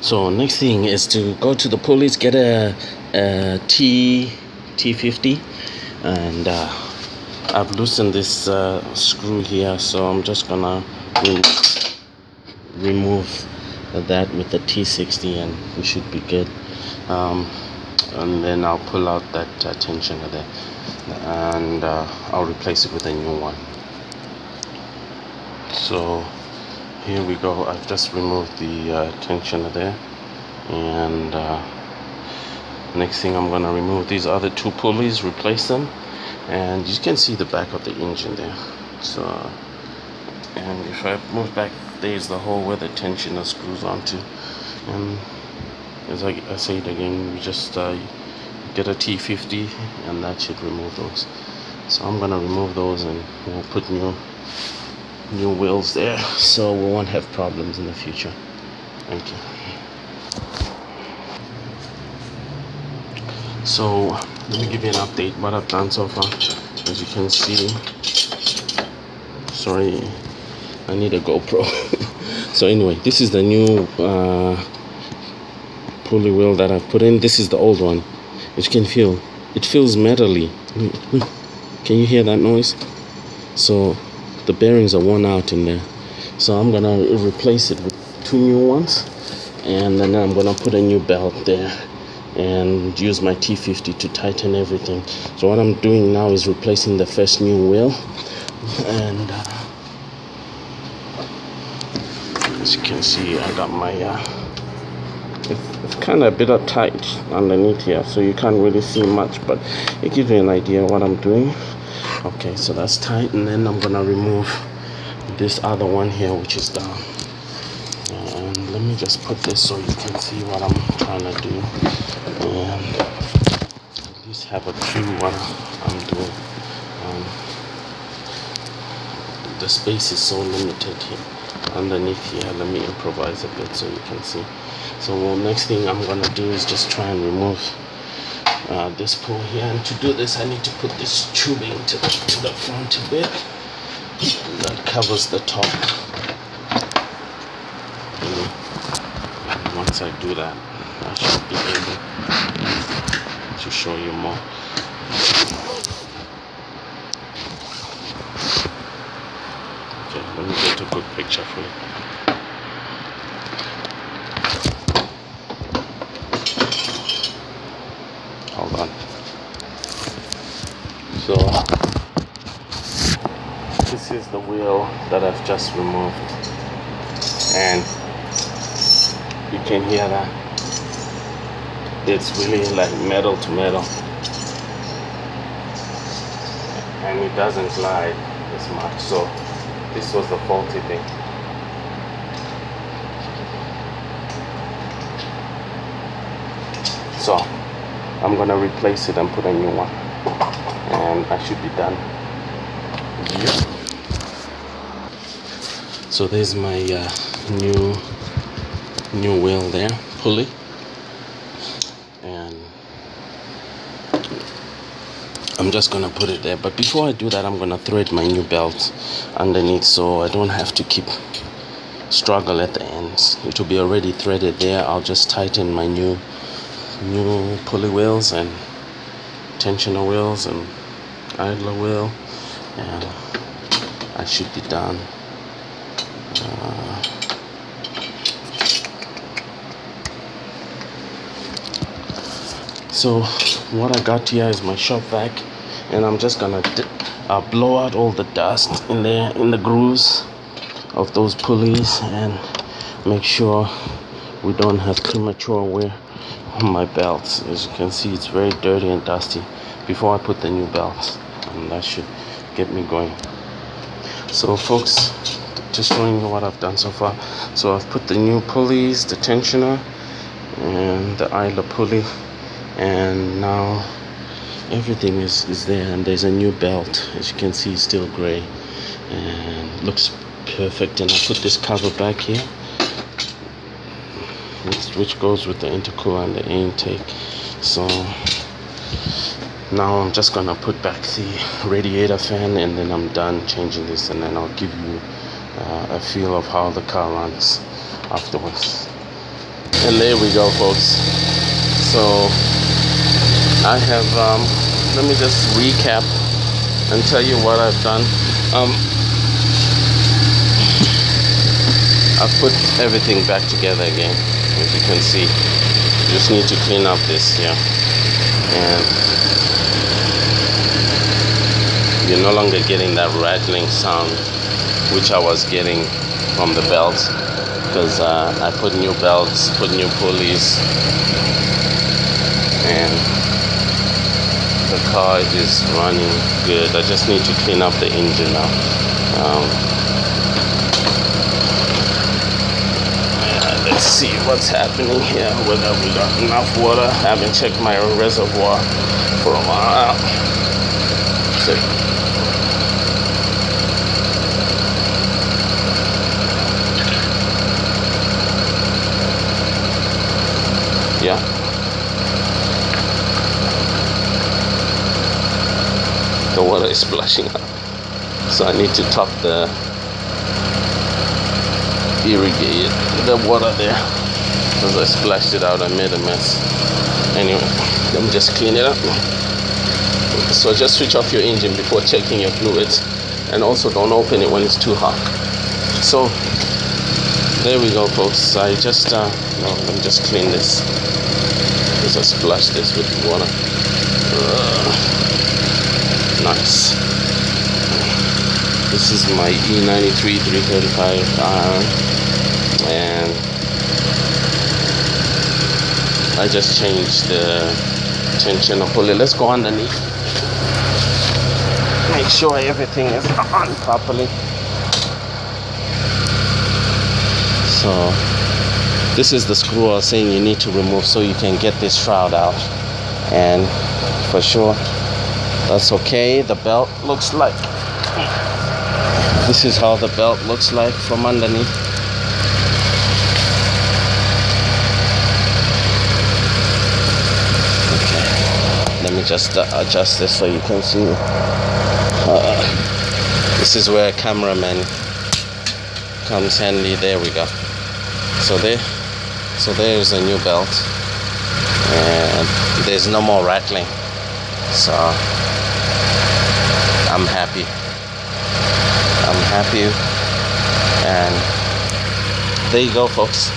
So next thing is to go to the pulleys, get a T50, and I've loosened this screw here, so I'm just gonna remove that with the T60 and we should be good. And then I'll pull out that tensioner there, and I'll replace it with a new one. So here we go. I've just removed the tensioner there, and next thing I'm gonna remove these other two pulleys, replace them, and you can see the back of the engine there. So, and if I move back, there's the hole where the tensioner screws onto, and as I say it again, you just get a T50 and that should remove those. So I'm gonna remove those and we'll put new wheels there, so we won't have problems in the future. Thank you. So let me give you an update what I've done so far. As you can see, sorry, I need a GoPro. So anyway, this is the new pulley wheel that I've put in. This is the old one. As you can feel, it feels metally. Can you hear that noise? So the bearings are worn out in there, so I'm gonna replace it with two new ones, and then I'm gonna put a new belt there and use my T50 to tighten everything. So what I'm doing now is replacing the first new wheel, and as you can see, I got my it's kind of a bit tight underneath here, so you can't really see much, but it gives you an idea of what I'm doing. Okay, so that's tight, and then I'm gonna remove this other one here, which is down. And let me just put this so you can see what I'm trying to do, and at least have a clue what I'm doing. The space is so limited here underneath here. Let me improvise a bit so you can see. So next thing I'm gonna do is just try and remove this pull here, and to do this I need to put this tubing to the front a bit that covers the top. And once I do that, I should be able to show you more. Okay, let me get a good picture for you. Hold on. So this is the wheel that I've just removed, and you can hear that it's really like metal to metal, and it doesn't glide as much. So this was the faulty thing. So I'm gonna replace it and put a new one, and I should be done. Yeah. So there's my new wheel there, pulley, and I'm just gonna put it there. But before I do that, I'm gonna thread my new belt underneath, so I don't have to keep struggle at the ends. It will be already threaded there. I'll just tighten my new pulley wheels and tensioner wheels and idler wheel, and I should be done. So what I got here is my shop vac, and I'm just gonna blow out all the dust in there, in the grooves of those pulleys, and make sure we don't have premature wear on my belts. As you can see, it's very dirty and dusty before I put the new belts, and that should get me going. So folks, just showing you what I've done so far. So I've put the new pulleys, the tensioner and the idler pulley, and now everything is there, and there's a new belt. As you can see, it's still gray and looks perfect. And I put this cover back here, which goes with the intercooler and the air intake. So now I'm just gonna put back the radiator fan, and then I'm done changing this, and then I'll give you a feel of how the car runs afterwards. And there we go, folks. So I have let me just recap and tell you what I've done. I've put everything back together again, as you can see. Just need to clean up this here, and you're no longer getting that rattling sound which I was getting from the belts, because I put new belts, put new pulleys, and the car is running good. I just need to clean up the engine now. Let's see what's happening here, whether we got enough water. I haven't checked my reservoir for a while. So, yeah. The water is splashing up. So I need to top the irrigate the water there, because I splashed it out. I made a mess. Anyway, let me just clean it up. So just switch off your engine before checking your fluids, and also don't open it when it's too hot. So there we go, folks. I just no, let me just clean this, because I splashed this with water. Nice. This is my E93 335R, and I just changed the tension of pulley. Let's go underneath. Make sure everything is on properly. So this is the screw I was saying you need to remove so you can get this shroud out, and for sure that's okay. The belt looks like, this is how the belt looks like from underneath. Okay, let me just adjust this so you can see. This is where a cameraman comes handy. There we go. So there's a new belt, and there's no more rattling. So I'm happy, and there you go, folks.